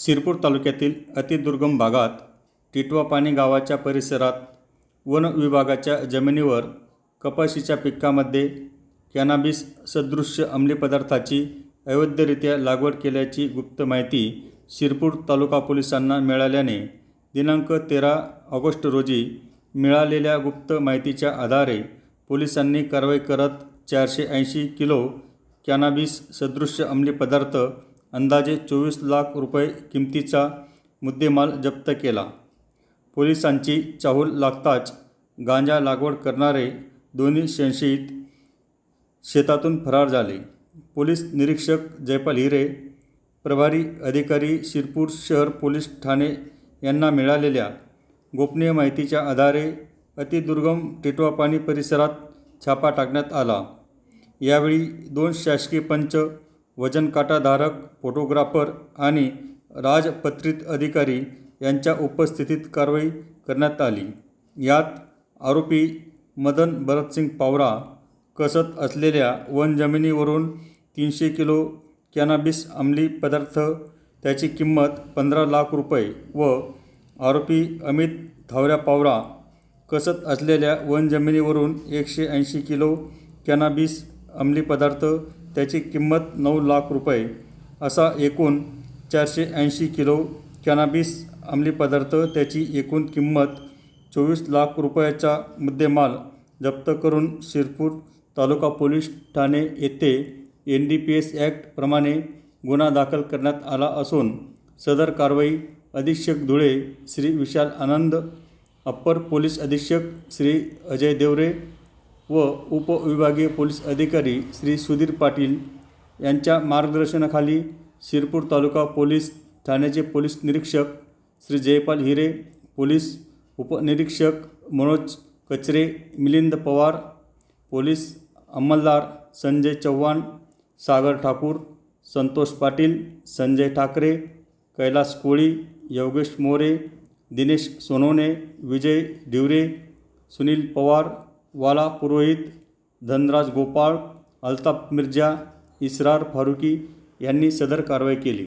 शिरपूर तालुक्यातील अतिदुर्गम भागात टिटवापाणी गावाच्या परिसरात वन विभागाच्या जमिनीवर कपाशीच्या पिकामध्ये कॅनॅबिस सदृश अंमली पदार्थाची अवैधरित्या लागवड केल्याची गुप्त माहिती शिरपूर तालुका पोलिसांना मिळाल्याने दिनांक 13 ऑगस्ट रोजी मिळालेल्या गुप्त माहितीच्या आधारे पोलिसांनी कारवाई करत 480 किलो कॅनॅबिस सदृश अंमली पदार्थ अंदाजे 24 लाख रुपये किमतीचा मुद्देमाल जप्त केला। पोलिसांची चाहूल लागताच गांजा लागवड करणारे दोन्ही संशयित शेतातून फरार झाले। पोलीस निरीक्षक जयपाल हिरे, प्रभारी अधिकारी शिरपूर शहर पोलीस ठाणे यांना मिळालेल्या गोपनीय माहितीच्या आधारे अतिदुर्गम टिटवापाणी परिसरात छापा टाकण्यात आला। यावेळी 2 शासकीय पंच, वजन काटाधारक, फोटोग्राफर आणि राजपत्रित अधिकारी यांच्या उपस्थितीत कारवाई करण्यात आली। यात आरोपी मदन भरतसिंग पावरा कसत असलेल्या वन जमिनीवरून 300 किलो कॅनॅबिस अंमली पदार्थ, त्याची किंमत 15 लाख रुपये व आरोपी अमित थावऱ्या पावरा कसत असलेल्या वन जमिनीवरून 180 किलो कॅनॅबिस अंमली पदार्थ, त्याची किंमत 9 लाख रुपये असा एकूण 480 किलो कॅनॅबिस अंमली पदार्थ, त्याची एकूण किंमत 24 लाख रुपयाचा मुद्देमाल जप्त करून शिरपूर तालुका पोलीस ठाणे येथे NDPS ॲक्ट प्रमाणे गुन्हा दाखल करण्यात आला असून सदर कारवाई अधीक्षक धुळे श्री विशाल आनंद, अप्पर पोलीस अधीक्षक श्री अजय देवरे व उपविभागीय पोलीस अधिकारी श्री सुधीर पाटील यांच्या मार्गदर्शनाखाली शिरपूर तालुका पोलीस ठाण्याचे पोलीस निरीक्षक श्री जयपाल हिरे, पोलीस उपनिरीक्षक मनोज कचरे, मिलिंद पवार, पोलीस अंमलदार संजय चव्हाण, सागर ठाकूर, संतोष पाटील, संजय ठाकरे, कैलास कोळी, योगेश मोरे, दिनेश सोनवणे, विजय ढिवरे, सुनील पवार, वाला पुरोहित, धनराज गोपाळ, अल्ताफ मिर्जा, इसरार फारुकी यांनी सदर कारवाई केली।